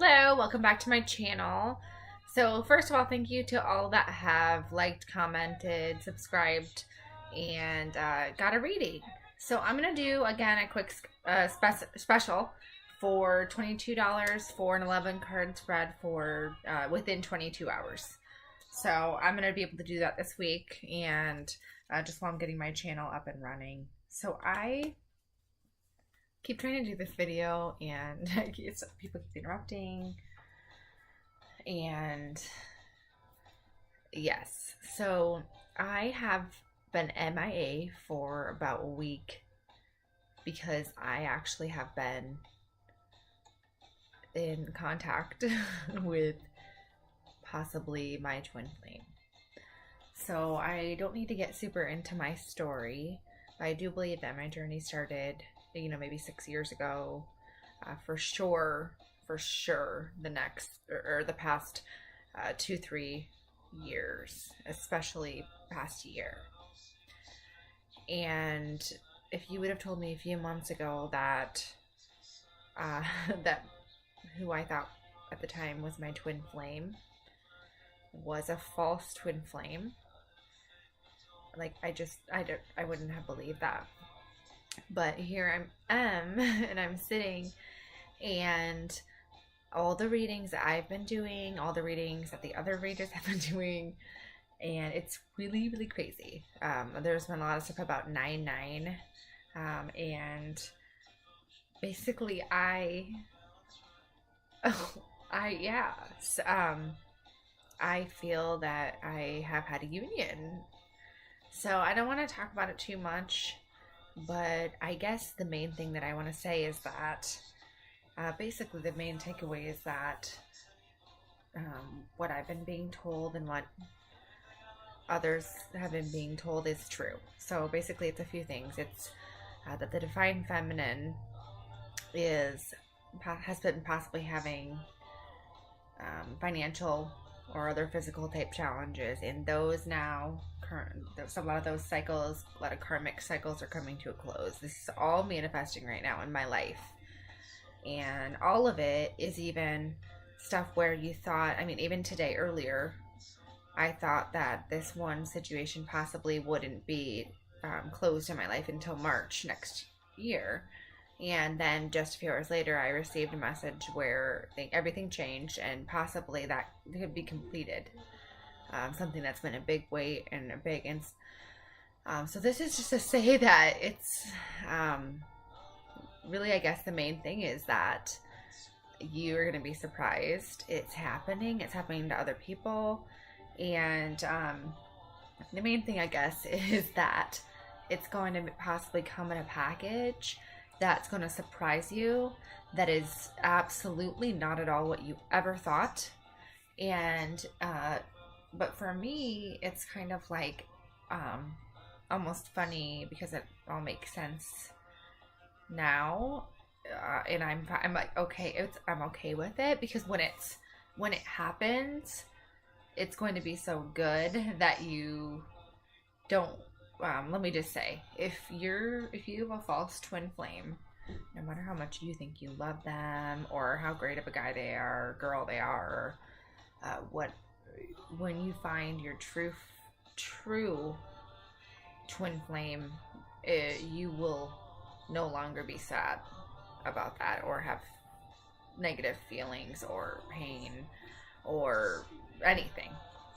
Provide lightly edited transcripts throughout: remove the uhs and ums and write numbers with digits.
Hello, welcome back to my channel. So, first of all, thank you to all that have liked, commented, subscribed, and got a reading. So, I'm going to do again a quick special for $22 for an 11 card spread for within 22 hours. So, I'm going to be able to do that this week, and just while I'm getting my channel up and running. So, I keep trying to do this video and people keep interrupting. And yes, so I have been MIA for about a week because I actually have been in contact with possibly my twin flame. So I don't need to get super into my story, but I do believe that my journey started maybe 6 years ago, for sure, the past 2-3 years, especially past year. And if you would have told me a few months ago that that who I thought at the time was my twin flame was a false twin flame, like I wouldn't have believed that. But here I am and I'm sitting, and all the readings that I've been doing, all the readings that the other readers have been doing, and it's really, really crazy. There's been a lot of stuff about 9/9, and basically I feel that I have had a union. So I don't want to talk about it too much. But I guess the main thing that I want to say is that basically the main takeaway is that what I've been being told and what others have been being told is true. So basically it's a few things. It's that the Divine Feminine has been possibly having financial or other physical type challenges, and those now a lot of those cycles, a lot of karmic cycles are coming to a close. This is all manifesting right now in my life, and all of it is even stuff where you thought, even today earlier, I thought that this one situation possibly wouldn't be closed in my life until March next year. And then just a few hours later, I received a message where everything changed and possibly that could be completed. Something that's been a big weight and a big... so this is just to say that it's... really, I guess the main thing is that you're going to be surprised. It's happening. It's happening to other people. And the main thing, I guess, is that it's going to possibly come in a package that's going to surprise you, that is absolutely not at all what you ever thought. And but for me, it's kind of like almost funny because it all makes sense now, and I'm like, okay, I'm okay with it, because when it happens, it's going to be so good that you don't. Let me just say, if you have a false twin flame, no matter how much you think you love them or how great of a guy they are, girl they are, when you find your true twin flame, you will no longer be sad about that or have negative feelings or pain or anything.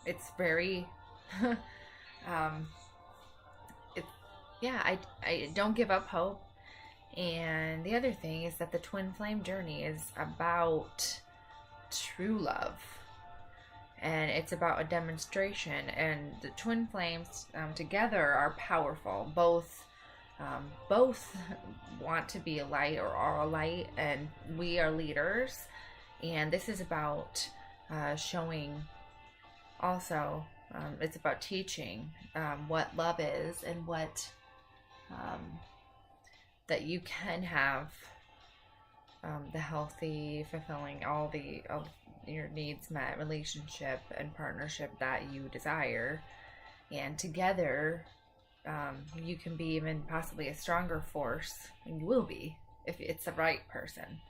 It's very I don't give up hope. And the other thing is that the twin flame journey is about true love, and it's about a demonstration. And the twin flames together are powerful. Both want to be a light or are a light, and we are leaders. And this is about showing also, it's about teaching what love is, and what that you can have the healthy, fulfilling all of your needs met relationship and partnership that you desire. And together, you can be even possibly a stronger force, and you will be if it's the right person.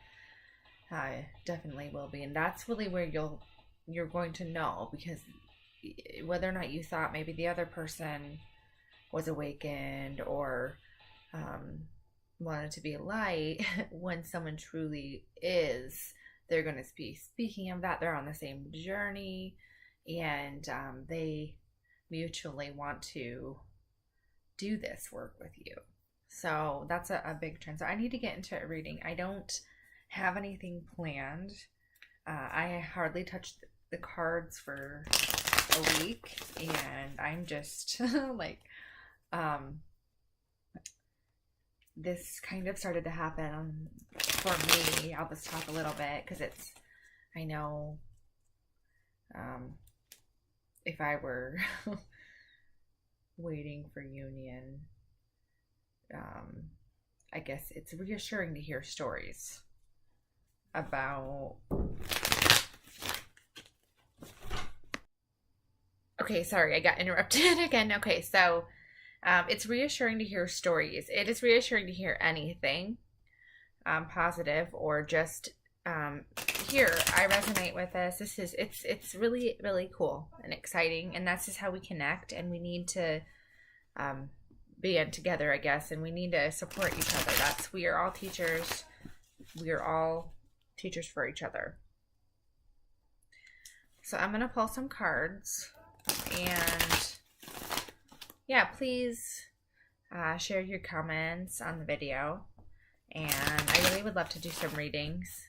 definitely will be. And that's really where you're going to know, because whether or not you thought maybe the other person was awakened or wanted to be light, when someone truly is, they're going to be speaking of that. They're on the same journey, and they mutually want to do this work with you. So that's a big trend. So I need to get into a reading. I don't have anything planned. I hardly touched the cards for a week, and I'm just like, this kind of started to happen for me. I'll just talk a little bit because I know, if I were waiting for union, I guess it's reassuring to hear stories about. Okay, sorry, I got interrupted again. Okay, so it's reassuring to hear stories. It is reassuring to hear anything positive, or just here, I resonate with this. It's really, really cool and exciting, and that's just how we connect, and we need to be in together, I guess, and we need to support each other. We are all teachers. We are all teachers for each other. So I'm gonna pull some cards, and yeah, please share your comments on the video, and I really would love to do some readings,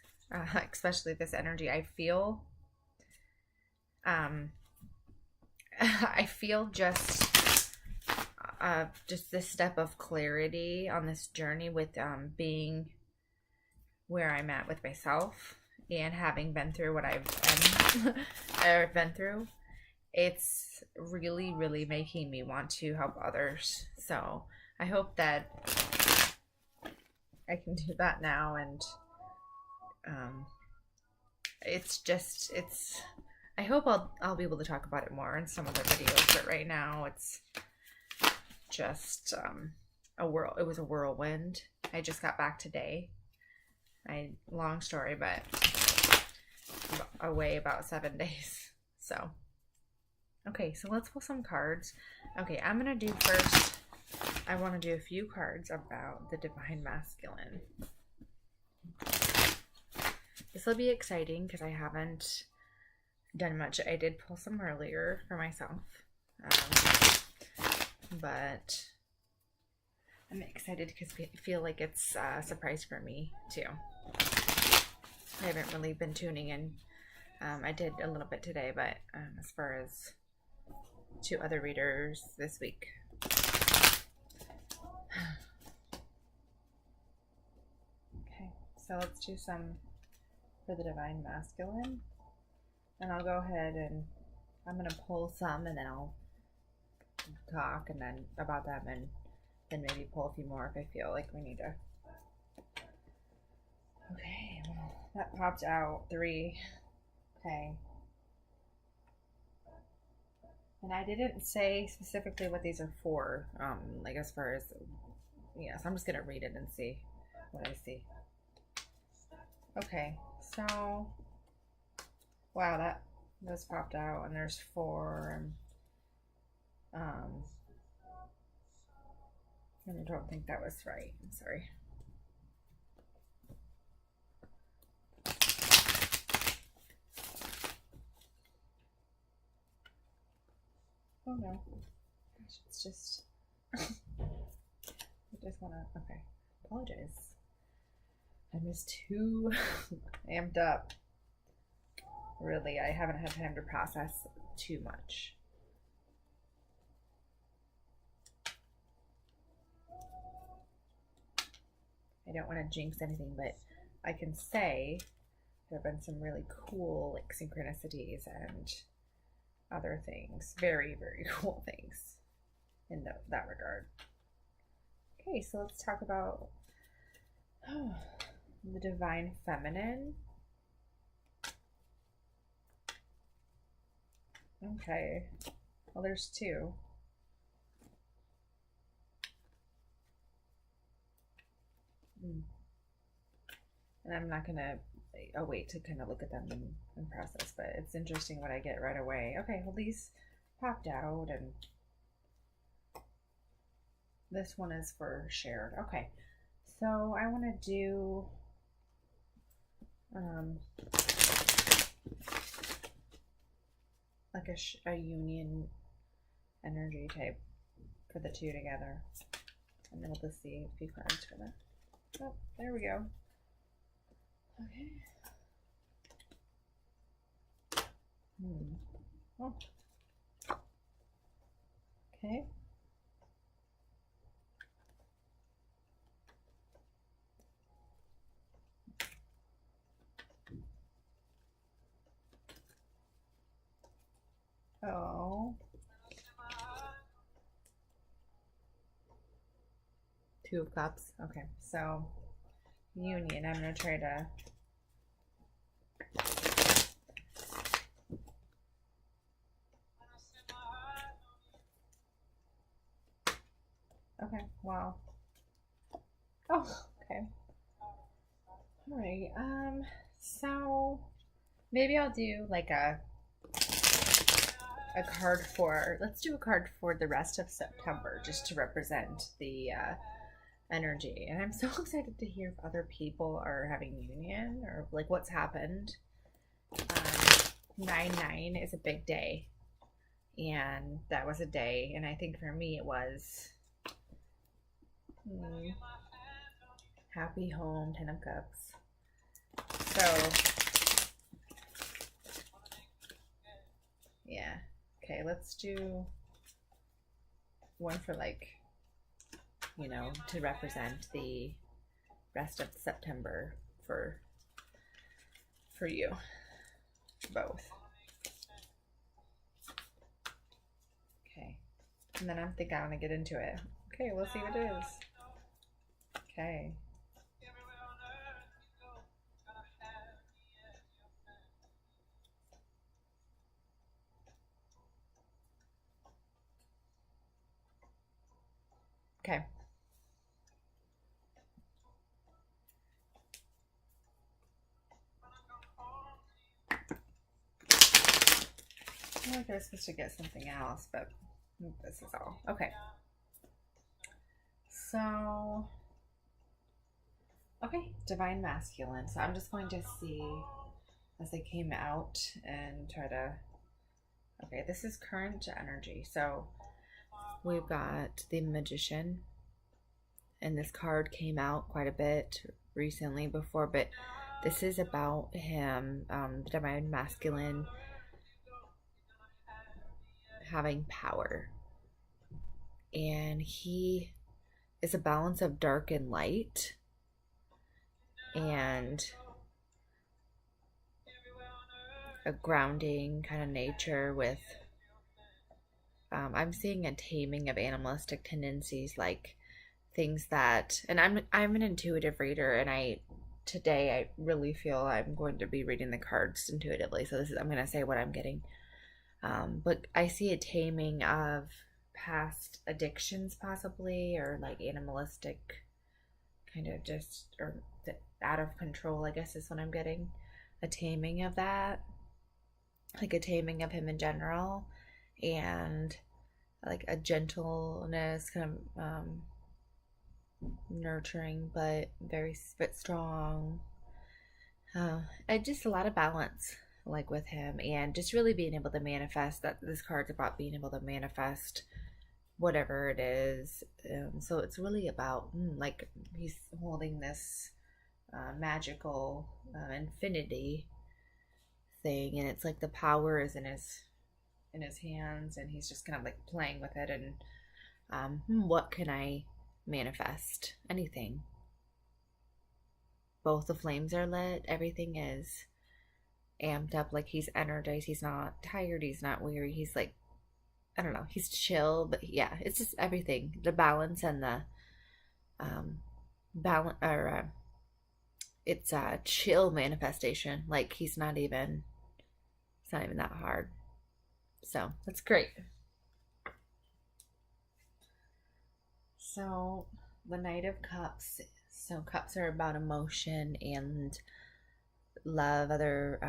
especially this energy. I feel I feel just this step of clarity on this journey with being where I'm at with myself, and having been through what I've been through. It's really, really making me want to help others. So I hope that I can do that now. And I hope I'll be able to talk about it more in some other videos, but right now it's just it was a whirlwind. I just got back today. Long story, but away about 7 days. So okay, so let's pull some cards. Okay, I'm gonna do first, I want to do a few cards about the Divine Masculine. This will be exciting because I haven't done much. I did pull some earlier for myself, but I'm excited because I feel like it's a surprise for me too. I haven't really been tuning in. I did a little bit today, but as far as 2 other readers this week. Okay, so let's do some for the Divine Masculine, and I'll go ahead and I'm gonna pull some, and then I'll talk and then about them, and then maybe pull a few more if I feel like we need to. Okay, well, that popped out 3. Okay. And I didn't say specifically what these are for, like as far as, yeah, so I'm just going to read it and see what I see. Okay, so, wow, that just popped out, and there's 4, I don't think that was right, I'm sorry. Oh no, gosh, it's just, I just want to, okay, apologize. I'm just too amped up. Really, I haven't had time to process too much. I don't want to jinx anything, but I can say there have been some really cool, like, synchronicities and other things. Very, very cool things in that regard. Okay, so let's talk about the Divine Feminine. Okay, well, there's 2. And I'm not gonna a wait to kind of look at them and process, but it's interesting what I get right away. Okay, well, these popped out, and this one is for shared. Okay, so I want to do like a union energy type for the two together, and then we'll just see a few cards for that. Oh, there we go. Okay. Oh. Okay. Oh. Two of Cups. Okay, so union. I'm gonna try to. Okay. Wow. Oh. Okay. All right. So maybe I'll do like a card for. Let's do a card for the rest of September, just to represent the energy. And I'm so excited to hear if other people are having union or like what's happened. 9/9 is a big day, and that was a day, and I think for me it was happy home, 10 of Cups. So yeah, okay, let's do one for like, you know, to represent the rest of September for you both. Okay, and then I'm thinking I want to get into it. Okay, we'll see what it is. Okay. Okay. I feel like I was supposed to get something else, but this is all. Okay. So, okay, Divine Masculine. So I'm just going to see as they came out and try to. Okay, this is current energy. So we've got the Magician, and this card came out quite a bit recently before, but this is about him, the Divine Masculine, having power. And he is a balance of dark and light, and a grounding kind of nature with I'm seeing a taming of animalistic tendencies, like things that, and I'm an intuitive reader, and today I really feel I'm going to be reading the cards intuitively, so I'm going to say what I'm getting. But I see a taming of past addictions, possibly, or like animalistic kind of just, or out of control, I guess is what I'm getting. A taming of that, like a taming of him in general, and like a gentleness, kind of nurturing, but strong. Just a lot of balance, like with him, and just really being able to manifest. That this card's about being able to manifest whatever it is. So it's really about like he's holding this magical infinity thing, and it's like the power is in his hands, and he's just kind of like playing with it, and what can I manifest? Anything. Both the flames are lit. Everything is amped up, like he's energized. He's not tired. He's not weary. He's like, I don't know. He's chill, but yeah, it's just everything. The balance and the balance, or it's a chill manifestation. Like it's not even that hard. So that's great. So the Knight of Cups. So cups are about emotion and love, other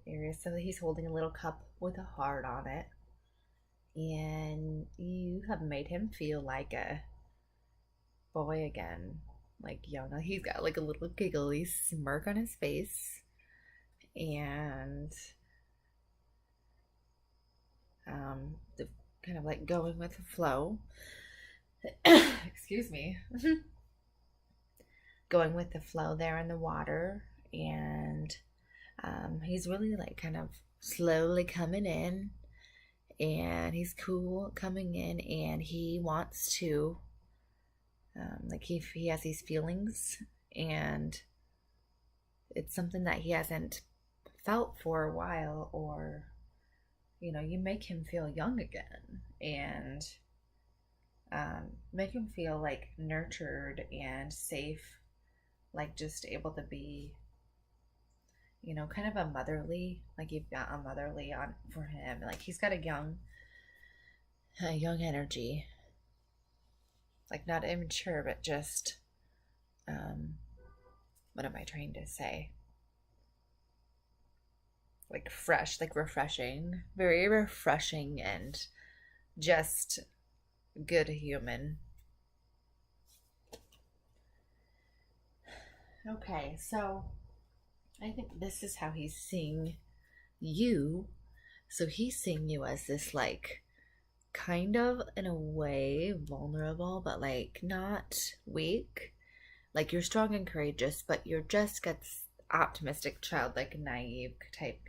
areas. So he's holding a little cup with a heart on it. And you have made him feel like a boy again, like young. He's got like a little giggly smirk on his face, and the kind of like going with the flow. Excuse me. Going with the flow there in the water, and he's really like kind of slowly coming in, and he's cool coming in, and he wants to like he has these feelings, and it's something that he hasn't felt for a while, or you make him feel young again, and make him feel like nurtured and safe, like just able to be kind of a motherly, like you've got a motherly on for him, like he's got a young energy, like not immature, but just what am I trying to say, like fresh, like refreshing, very refreshing, and just good human. Okay, so I think this is how he's seeing you. So he's seeing you as this, like, kind of, in a way, vulnerable, but like not weak. Like you're strong and courageous, but you're just got optimistic, childlike, naive type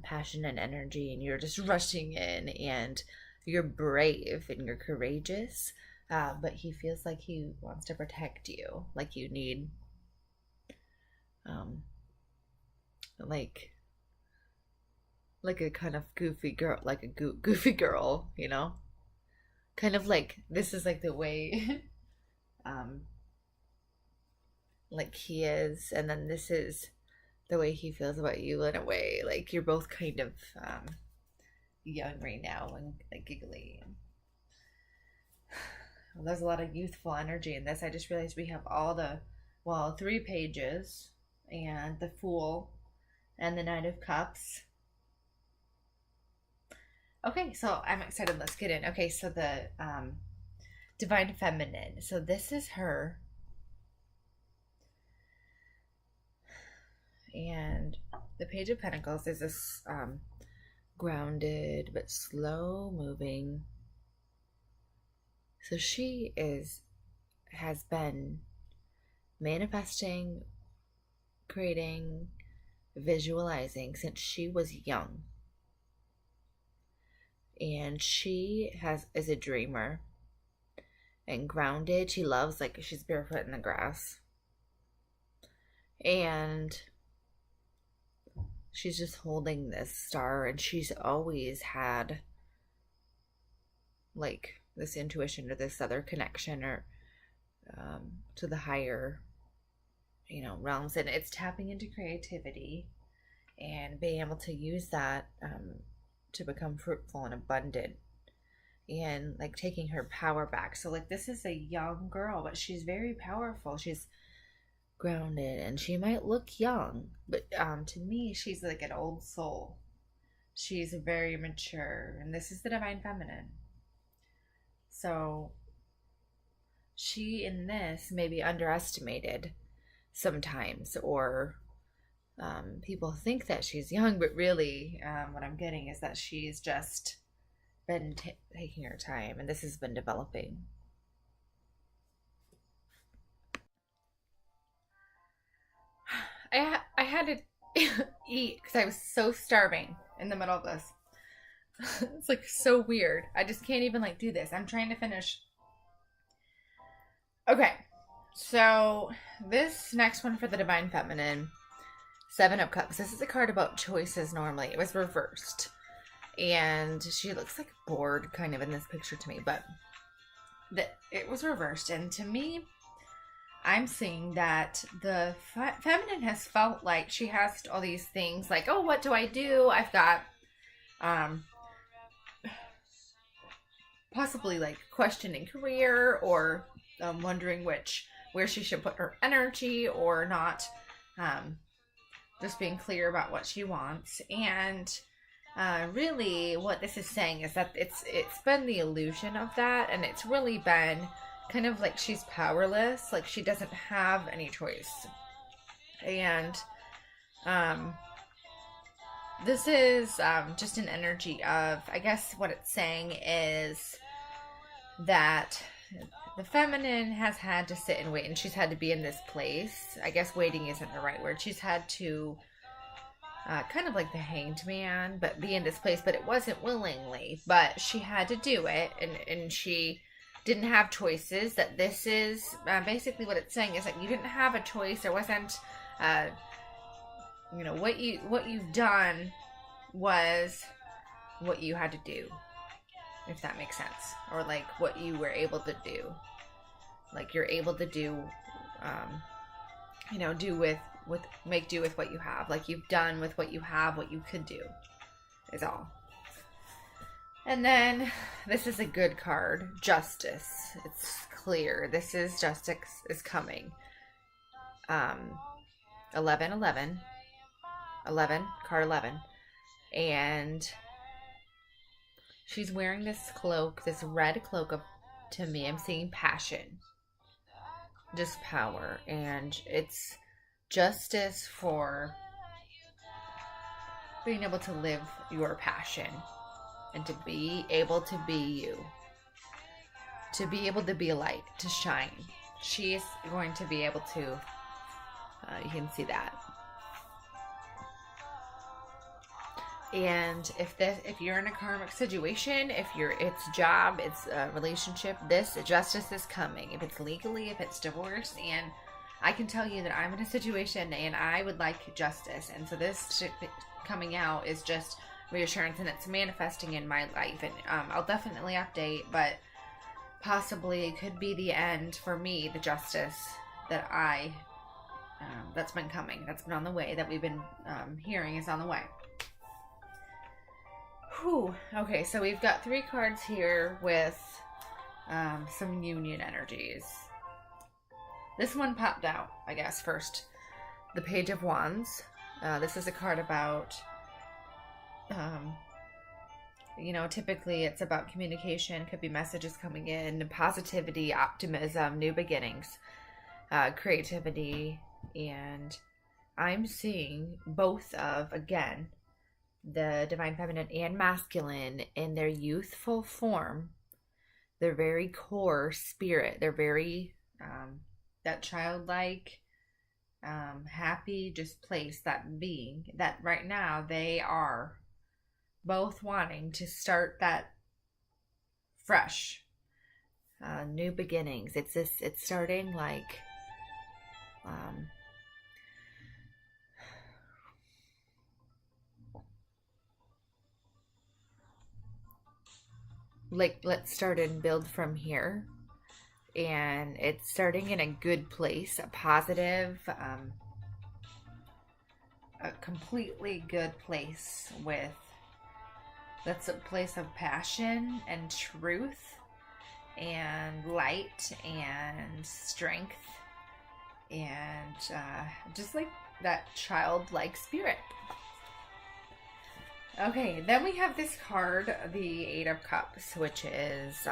passion and energy, and you're just rushing in, and you're brave and you're courageous. But he feels like he wants to protect you, like you need like a kind of goofy girl, like a goofy girl, kind of like this is like the way like he is, and then this is the way he feels about you, in a way like you're both kind of young right now and like giggly. Well, there's a lot of youthful energy in this. I just realized we have all the 3 pages, and the Fool, and the Knight of Cups. Okay, so I'm excited. Let's get in. Okay, so the Divine Feminine. So this is her. And the Page of Pentacles is this grounded but slow moving. So she has been manifesting, creating, visualizing since she was young. And she is a dreamer and grounded. She loves, like, she's barefoot in the grass. And she's just holding this star, and she's always had like this intuition or this other connection, or to the higher realms, and it's tapping into creativity and being able to use that to become fruitful and abundant, and like taking her power back. So like this is a young girl, but she's very powerful. She's grounded, and she might look young, but to me she's like an old soul. She's very mature, and this is the Divine Feminine. So she in this may be underestimated sometimes, or people think that she's young, but really what I'm getting is that she's just been taking her time, and this has been developing. I had to eat because I was so starving in the middle of this. It's like so weird. I just can't even like do this. I'm trying to finish. Okay, so this next one for the Divine Feminine, 7 of Cups. This is a card about choices normally. It was reversed. And she looks like bored kind of in this picture to me, but it was reversed. And to me, I'm seeing that the feminine has felt like she has all these things like, oh, what do I do? I've got possibly like questioning career, or wondering which where she should put her energy or not. Just being clear about what she wants. And really what this is saying is that it's been the illusion of that, and it's really been kind of like she's powerless, like she doesn't have any choice. And this is just an energy of, I guess what it's saying is that the feminine has had to sit and wait, and she's had to be in this place. I guess waiting isn't the right word. She's had to kind of like the Hanged Man, but be in this place, but it wasn't willingly, but she had to do it, and she didn't have choices. That this is basically what it's saying is that you didn't have a choice. There wasn't you know, what you've done was what you had to do, if that makes sense, or like what you were able to do, like you're able to do, you know, make do with what you have, like you've done with what you have, what you could do is all. And then this is a good card, Justice. It's clear. This is justice is coming. 11, card 11. And she's wearing this cloak, this red cloak of, to me, I'm seeing passion. Just power. And it's justice for being able to live your passion. And to be able to be you. To be able to be a light. To shine. She is going to be able to, you can see that. And if you're in a karmic situation, it's job, it's a relationship, this justice is coming. If it's legally, if it's divorce, and I can tell you that I'm in a situation and I would like justice. And so this coming out is just reassurance, and it's manifesting in my life. And I'll definitely update, but possibly it could be the end for me, the justice that that's been coming, that's been on the way, that we've been hearing is on the way. Whew. Okay, so we've got 3 cards here with some union energies. This one popped out, I guess, first. The Page of Wands. This is a card about, you know, typically it's about communication, could be messages coming in, positivity, optimism, new beginnings, creativity, and I'm seeing both of, again, the divine feminine and masculine in their youthful form, their very core spirit, they're very that childlike, happy just place, that being, that right now they are both wanting to start that fresh, new beginnings. It's starting like let's start and build from here, and it's starting in a good place, a positive, a completely good place, with that's a place of passion and truth and light and strength and just like that childlike spirit. Okay, then we have this card, the 8 of Cups, which is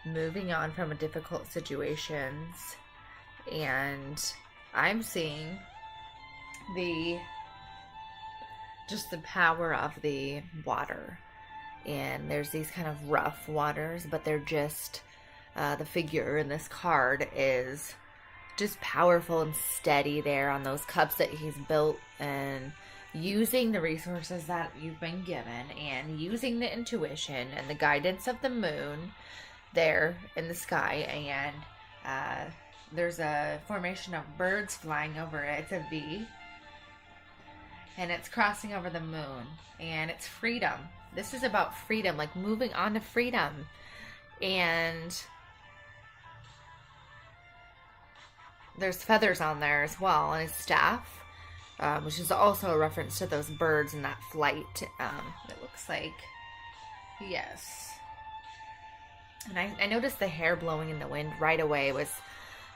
moving on from difficult situations. And I'm seeing just the power of the water. And there's these kind of rough waters, but they're just, the figure in this card is just powerful and steady there on those cups that he's built, and using the resources that you've been given, and using the intuition and the guidance of the moon there in the sky. And there's a formation of birds flying over it. It's a V, and it's crossing over the moon, and it's freedom. This is about freedom, like moving on to freedom. And there's feathers on there as well, and his staff, which is also a reference to those birds and that flight. It looks like, yes. And I noticed the hair blowing in the wind right away was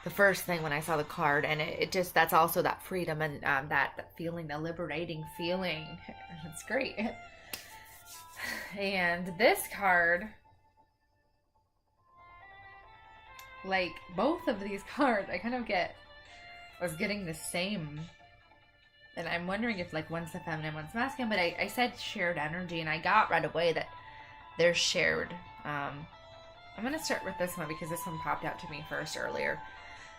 the first thing when I saw the card, and it just, that's also that freedom and that feeling, the liberating feeling. It's great. And this card, like both of these cards, I kind of was getting the same. And I'm wondering if like one's the feminine, one's masculine, but I said shared energy, and I got right away that they're shared. I'm going to start with this one because this one popped out to me first earlier.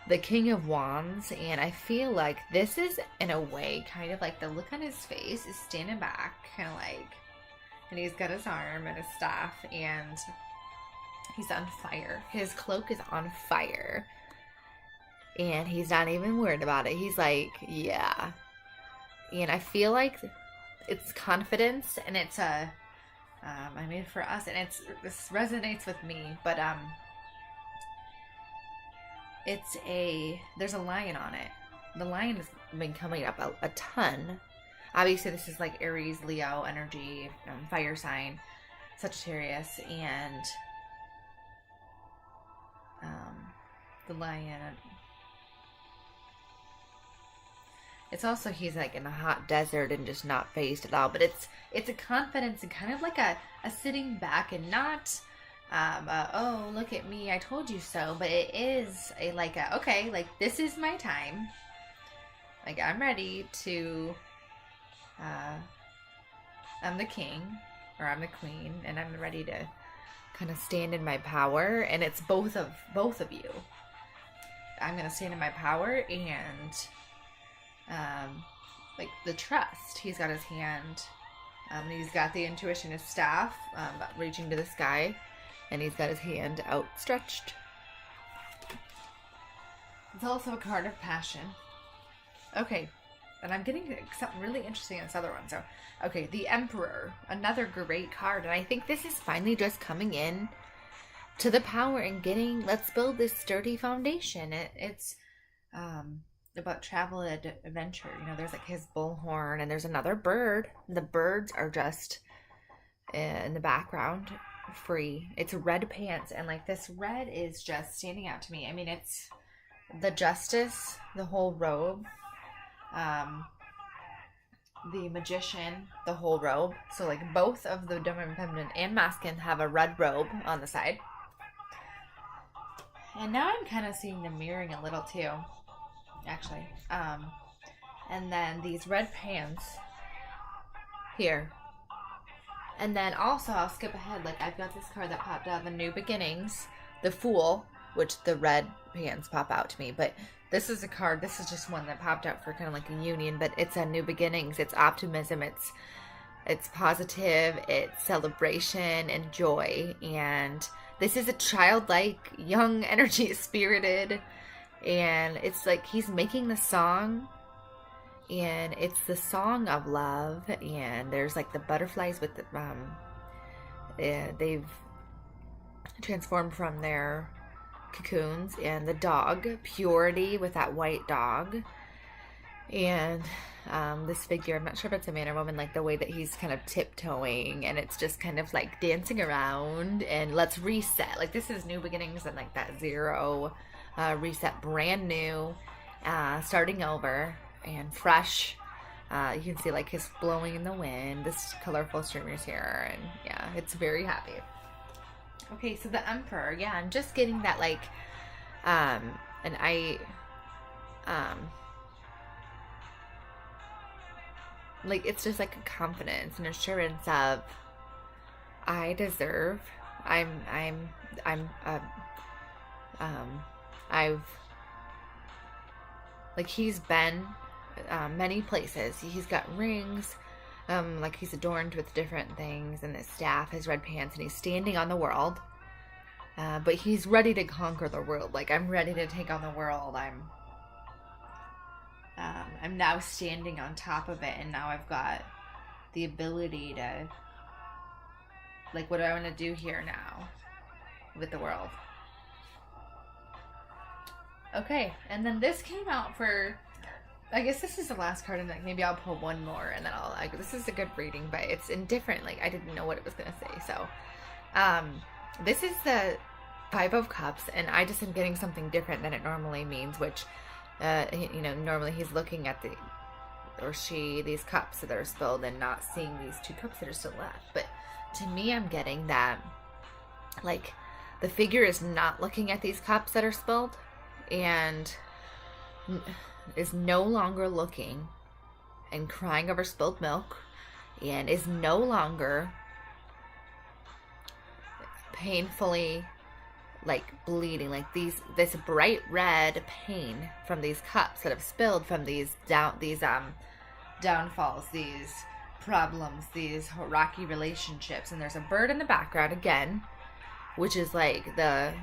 The King of Wands, and I feel like this is in a way kind of like the look on his face is standing back, kind of like, and he's got his arm and his staff, and he's on fire. His cloak is on fire, and he's not even worried about it. He's like, yeah. And I feel like it's confidence, and it's I mean, for us, and this resonates with me, but there's a lion on it. The lion has been coming up a ton. Obviously, this is like Aries, Leo energy, fire sign, Sagittarius, and the lion. It's also, he's like in a hot desert and just not phased at all. But it's a confidence and kind of like a sitting back and not, oh, look at me, I told you so. But it is okay, like this is my time. Like I'm ready to, I'm the king or I'm the queen, and I'm ready to kind of stand in my power. And it's both of you. I'm gonna stand in my power and like the trust. He's got his hand, he's got the intuition, his staff, reaching to the sky, and he's got his hand outstretched. It's also a card of passion. Okay, and I'm getting something really interesting in this other one. So, okay, the Emperor, another great card, and I think this is finally just coming in to the power and getting, let's build this sturdy foundation. It's about travel and adventure. You know, there's like his bullhorn, and there's another bird. The birds are just in the background, free. It's red pants, and like this red is just standing out to me. I mean, it's the justice, the whole robe, the magician, the whole robe. So like both of the divine feminine and masculine have a red robe on the side. And now I'm kind of seeing them mirroring a little too, actually. And then these red pants here. And then also, I'll skip ahead, like I've got this card that popped out, the New Beginnings, the Fool, which the red pants pop out to me. But this is a card, this is just one that popped out for kind of like a union, but it's a New Beginnings, it's optimism, it's positive, it's celebration and joy. And this is a childlike, young energy, spirited, and it's like he's making the song, and it's the song of love. And there's like the butterflies with the they've transformed from their cocoons, and the dog, purity, with that white dog. And this figure, I'm not sure if it's a man or woman, like the way that he's kind of tiptoeing, and it's just kind of like dancing around, and let's reset. Like this is New Beginnings, and like that zero, reset, brand new, starting over and fresh. You can see like his blowing in the wind, this colorful streamers here, and yeah, it's very happy. Okay, so the Emperor, yeah, I'm just getting that like, and I, like it's just like a confidence and assurance of I deserve. I've like he's been many places. He's got rings, like he's adorned with different things, and his staff, his red pants, and he's standing on the world. But he's ready to conquer the world. Like I'm ready to take on the world. I'm now standing on top of it, and now I've got the ability to, like, what do I want to do here now with the world? Okay, and then this came out for, I guess this is the last card, and like maybe I'll pull one more, and then I'll, like, this is a good reading, but it's indifferent. Like I didn't know what it was gonna say. So, this is the Five of Cups, and I just am getting something different than it normally means, which, normally he's looking at these cups that are spilled and not seeing these two cups that are still left. But to me, I'm getting that, like, the figure is not looking at these cups that are spilled and is no longer looking and crying over spilled milk and is no longer painfully, like, bleeding, like this bright red pain from these cups that have spilled from these downfalls, these problems, these rocky relationships. And there's a bird in the background again, which is like the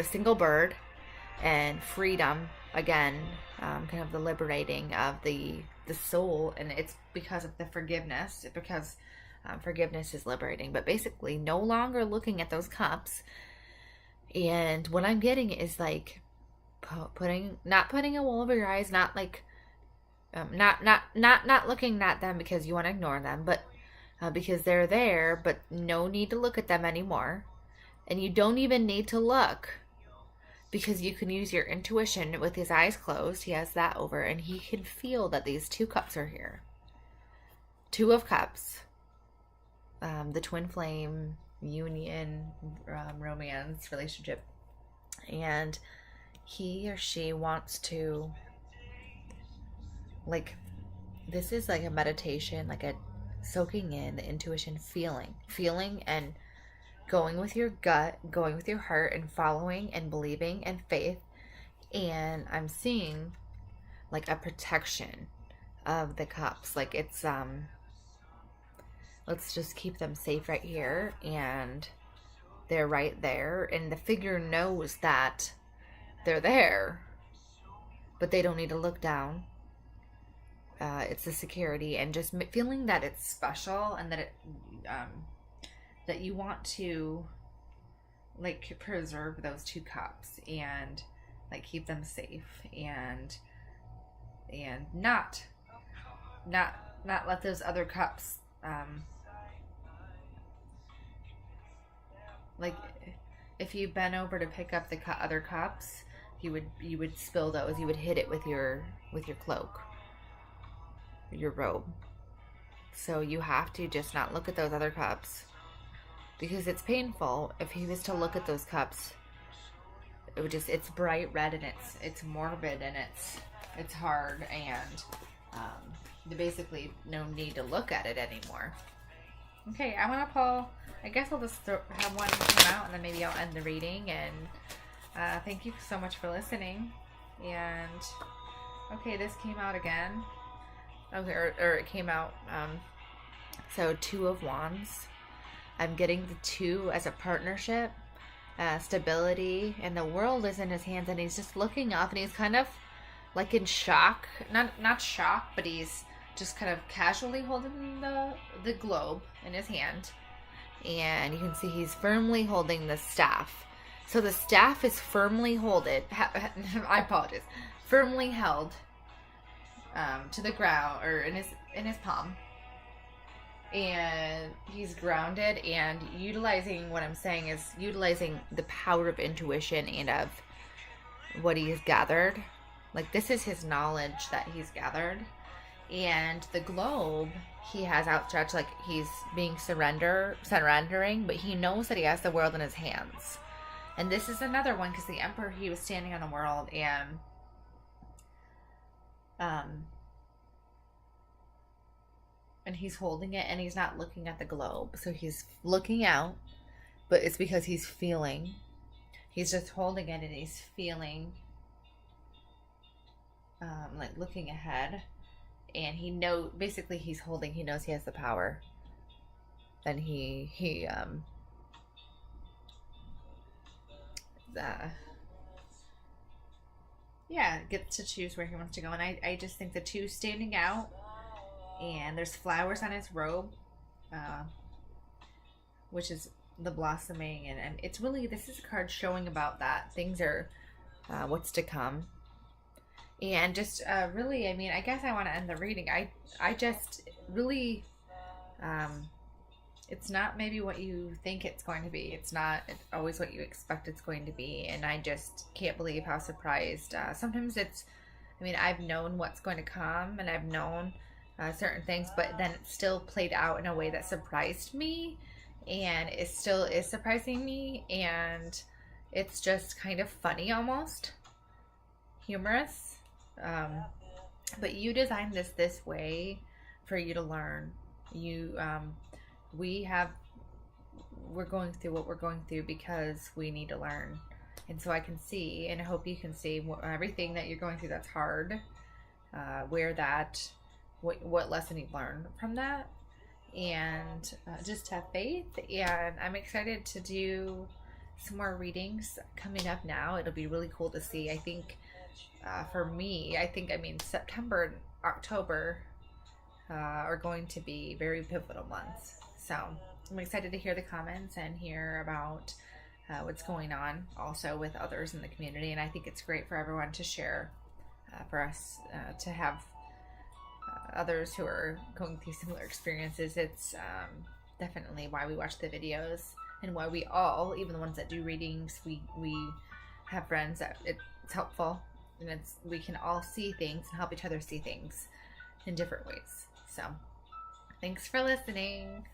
single bird and freedom again, kind of the liberating of the soul. And it's because of the forgiveness, because forgiveness is liberating, but basically no longer looking at those cups. And what I'm getting is like not putting a wool over your eyes, not like not looking at them because you want to ignore them, but because they're there, but no need to look at them anymore. And you don't even need to look, because you can use your intuition with his eyes closed. He has that over, and he can feel that these two cups are here. Two of Cups, the twin flame union, romance relationship, and he or she wants to, like, this is like a meditation, like a soaking in the intuition, feeling and going with your gut, going with your heart, and following and believing and faith. And I'm seeing like a protection of the cups, like it's let's just keep them safe right here, and they're right there, and the figure knows that they're there, but they don't need to look down. It's the security, and just feeling that it's special, and that that you want to, like, preserve those two cups and like keep them safe, and not let those other cups like, if you bent over to pick up the other cups, you would spill those. You would hit it with your cloak, your robe. So you have to just not look at those other cups, because it's painful. If he was to look at those cups, it would just, it's bright red, and it's morbid, and it's hard, and basically no need to look at it anymore. Okay, I want to pull, I guess I'll just have one come out, and then maybe I'll end the reading. And thank you so much for listening. And okay, this came out again. Okay, or it came out, so Two of Wands. I'm getting the two as a partnership, stability, and the world is in his hands, and he's just looking up, and he's kind of like in shock, not shock, but he's just kind of casually holding the globe in his hand, and you can see he's firmly holding the staff. So the staff is firmly I apologize, firmly held to the ground, or in his palm. And he's grounded, and utilizing, what I'm saying is utilizing the power of intuition and of what he's gathered. Like, this is his knowledge that he's gathered. And the globe he has outstretched, like he's being surrendering, but he knows that he has the world in his hands. And this is another one, because the Emperor, he was standing on the world, and he's holding it, and he's not looking at the globe. So he's looking out, but it's because he's feeling. He's just holding it, and he's feeling, like looking ahead. And he basically he's holding, he knows he has the power. Then he gets to choose where he wants to go. And I just think the two standing out, and there's flowers on his robe, which is the blossoming, and it's really, this is a card showing about that things are what's to come. And just really, I mean, I guess I want to end the reading. I just really it's not maybe what you think it's going to be. It's not always what you expect it's going to be. And I just can't believe how surprised. Sometimes it's, I mean, I've known what's going to come and I've known certain things, but then it still played out in a way that surprised me, and it still is surprising me. And it's just kind of funny, almost humorous. But you designed this way for you to learn. You, we have, we're going through what we're going through because we need to learn. And so I can see, and I hope you can see everything that you're going through that's hard, where that, what lesson you've learned from that, and just have faith. And I'm excited to do some more readings coming up now. It'll be really cool to see. I think for me, I mean, September and October are going to be very pivotal months. So I'm excited to hear the comments and hear about what's going on also with others in the community. And I think it's great for everyone to share, for us to have others who are going through similar experiences. It's definitely why we watch the videos, and why we all, even the ones that do readings, we have friends that it's helpful, and we can all see things and help each other see things in different ways. So thanks for listening.